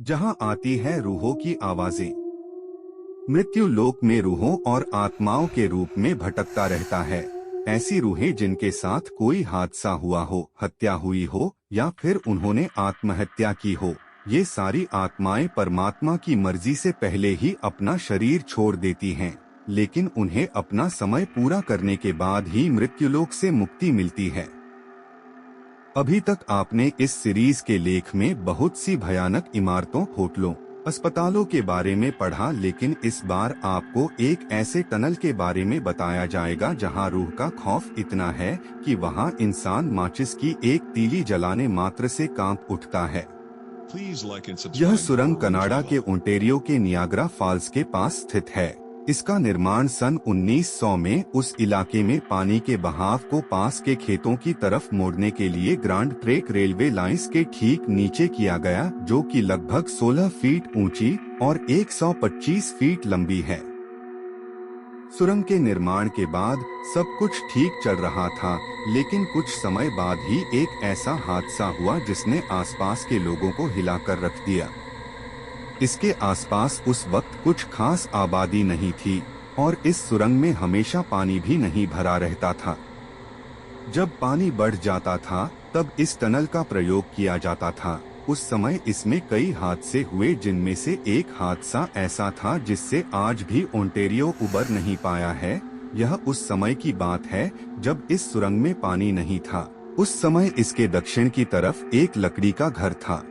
जहां आती है रूहों की आवाजें। मृत्यु लोक में रूहों और आत्माओं के रूप में भटकता रहता है। ऐसी रूहें जिनके साथ कोई हादसा हुआ हो, हत्या हुई हो या फिर उन्होंने आत्महत्या की हो, ये सारी आत्माएं परमात्मा की मर्जी से पहले ही अपना शरीर छोड़ देती हैं, लेकिन उन्हें अपना समय पूरा करने के बाद ही मृत्युलोक से मुक्ति मिलती है। अभी तक आपने इस सीरीज के लेख में बहुत सी भयानक इमारतों, होटलों, अस्पतालों के बारे में पढ़ा, लेकिन इस बार आपको एक ऐसे टनल के बारे में बताया जाएगा जहां रूह का खौफ इतना है कि वहां इंसान माचिस की एक तीली जलाने मात्र से कांप उठता है। यह सुरंग कनाडा के ओंटारियो के नियाग्रा फॉल्स के पास स्थित है। इसका निर्माण सन 1900 में उस इलाके में पानी के बहाव को पास के खेतों की तरफ मोड़ने के लिए ग्रांड ट्रैक रेलवे लाइंस के ठीक नीचे किया गया, जो कि लगभग 16 फीट ऊंची और 125 फीट लंबी है। सुरंग के निर्माण के बाद सब कुछ ठीक चल रहा था, लेकिन कुछ समय बाद ही एक ऐसा हादसा हुआ जिसने आसपास के लोगों को हिलाकर रख दिया। इसके आसपास उस वक्त कुछ खास आबादी नहीं थी और इस सुरंग में हमेशा पानी भी नहीं भरा रहता था। जब पानी बढ़ जाता था तब इस टनल का प्रयोग किया जाता था। उस समय इसमें कई हादसे हुए, जिनमें से एक हादसा ऐसा था जिससे आज भी ओंटारियो उबर नहीं पाया है। यह उस समय की बात है जब इस सुरंग में पानी नहीं था। उस समय इसके दक्षिण की तरफ एक लकड़ी का घर था।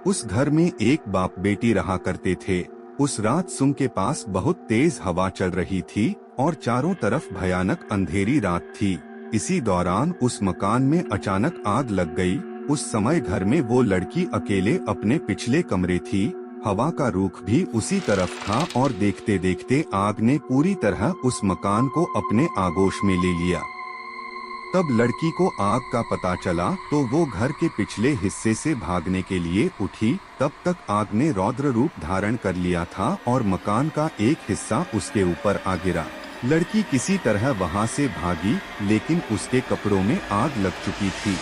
उस घर में एक बाप बेटी रहा करते थे। उस रात सुरंग के पास बहुत तेज हवा चल रही थी और चारों तरफ भयानक अंधेरी रात थी। इसी दौरान उस मकान में अचानक आग लग गई। उस समय घर में वो लड़की अकेले अपने पिछले कमरे थी। हवा का रुख भी उसी तरफ था और देखते देखते आग ने पूरी तरह उस मकान को अपने आगोश में ले लिया। तब लड़की को आग का पता चला तो वो घर के पिछले हिस्से से भागने के लिए उठी। तब तक आग ने रौद्र रूप धारण कर लिया था और मकान का एक हिस्सा उसके ऊपर आ गिरा। लड़की किसी तरह वहां से भागी, लेकिन उसके कपड़ों में आग लग चुकी थी।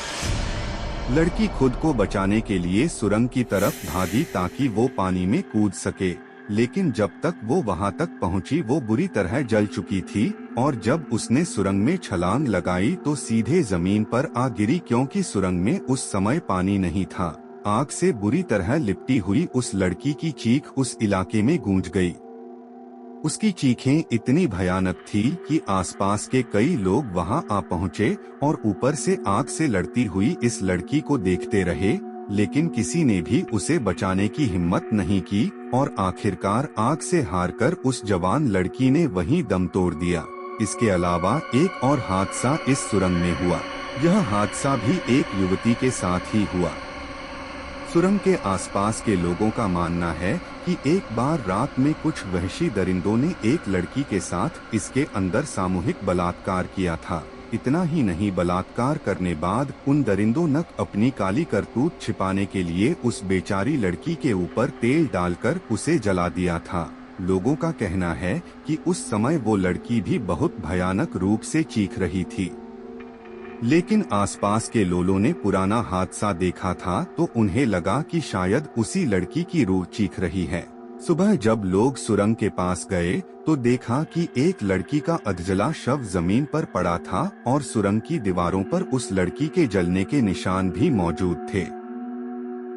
लड़की खुद को बचाने के लिए सुरंग की तरफ भागी ताकि वो पानी में कूद सके, लेकिन जब तक वो वहां तक पहुंची वो बुरी तरह जल चुकी थी और जब उसने सुरंग में छलांग लगाई तो सीधे जमीन पर आ गिरी, क्योंकि सुरंग में उस समय पानी नहीं था। आग से बुरी तरह लिपटी हुई उस लड़की की चीख उस इलाके में गूंज गई। उसकी चीखें इतनी भयानक थी कि आसपास के कई लोग वहां आ पहुंचे और ऊपर से आग से लड़ती हुई इस लड़की को देखते रहे, लेकिन किसी ने भी उसे बचाने की हिम्मत नहीं की और आखिरकार आग से हारकर उस जवान लड़की ने वहीं दम तोड़ दिया। इसके अलावा एक और हादसा इस सुरंग में हुआ। यह हादसा भी एक युवती के साथ ही हुआ। सुरंग के आसपास के लोगों का मानना है कि एक बार रात में कुछ वहशी दरिंदों ने एक लड़की के साथ इसके अंदर सामूहिक बलात्कार किया था। इतना ही नहीं, बलात्कार करने बाद उन दरिंदों ने अपनी काली करतूत छिपाने के लिए उस बेचारी लड़की के ऊपर तेल डालकर उसे जला दिया था। लोगों का कहना है कि उस समय वो लड़की भी बहुत भयानक रूप से चीख रही थी, लेकिन आसपास के लोगों ने पुराना हादसा देखा था तो उन्हें लगा कि शायद उसी लड़की की रूह चीख रही है। सुबह जब लोग सुरंग के पास गए तो देखा कि एक लड़की का अधजला शव जमीन पर पड़ा था और सुरंग की दीवारों पर उस लड़की के जलने के निशान भी मौजूद थे।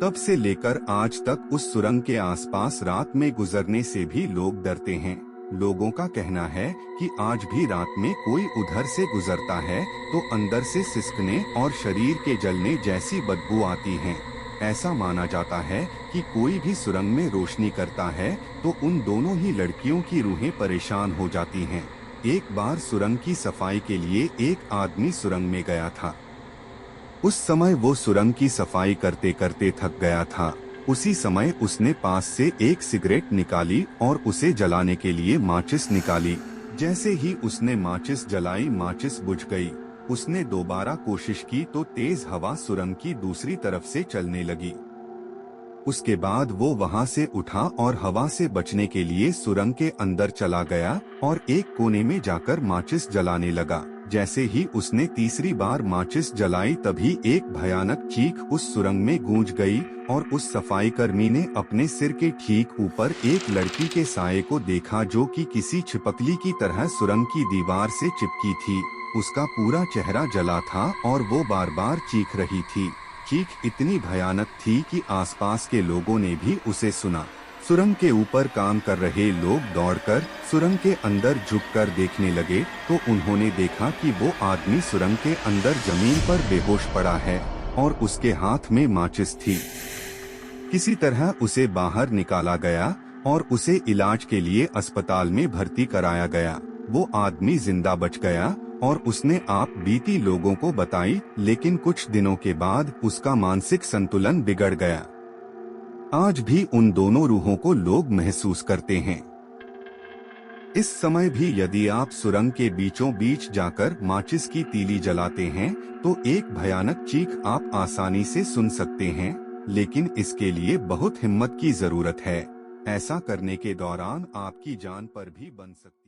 तब से लेकर आज तक उस सुरंग के आसपास रात में गुजरने से भी लोग डरते हैं। लोगों का कहना है कि आज भी रात में कोई उधर से गुजरता है तो अंदर से सिसकने और शरीर के जलने जैसी बदबू आती है। ऐसा माना जाता है कि कोई भी सुरंग में रोशनी करता है तो उन दोनों ही लड़कियों की रूहें परेशान हो जाती हैं। एक बार सुरंग की सफाई के लिए एक आदमी सुरंग में गया था। उस समय वो सुरंग की सफाई करते करते थक गया था। उसी समय उसने पास से एक सिगरेट निकाली और उसे जलाने के लिए माचिस निकाली। जैसे ही उसने माचिस जलाई, माचिस बुझ गई। उसने दोबारा कोशिश की तो तेज हवा सुरंग की दूसरी तरफ से चलने लगी। उसके बाद वो वहां से उठा और हवा से बचने के लिए सुरंग के अंदर चला गया और एक कोने में जाकर माचिस जलाने लगा। जैसे ही उसने तीसरी बार माचिस जलाई तभी एक भयानक चीख उस सुरंग में गूंज गई और उस सफाई कर्मी ने अपने सिर के ठीक ऊपर एक लड़की के साये को देखा जो कि किसी छिपकली की तरह सुरंग की दीवार से चिपकी थी। उसका पूरा चेहरा जला था और वो बार बार चीख रही थी। चीख इतनी भयानक थी कि आसपास के लोगों ने भी उसे सुना। सुरंग के ऊपर काम कर रहे लोग दौड़कर सुरंग के अंदर झुककर देखने लगे तो उन्होंने देखा कि वो आदमी सुरंग के अंदर जमीन पर बेहोश पड़ा है और उसके हाथ में माचिस थी। किसी तरह उसे बाहर निकाला गया और उसे इलाज के लिए अस्पताल में भर्ती कराया गया। वो आदमी जिंदा बच गया और उसने आप बीती लोगों को बताई, लेकिन कुछ दिनों के बाद उसका मानसिक संतुलन बिगड़ गया। आज भी उन दोनों रूहों को लोग महसूस करते हैं। इस समय भी यदि आप सुरंग के बीचों बीच जाकर माचिस की तीली जलाते हैं तो एक भयानक चीख आप आसानी से सुन सकते हैं, लेकिन इसके लिए बहुत हिम्मत की जरूरत है। ऐसा करने के दौरान आपकी जान पर भी बन सकती है।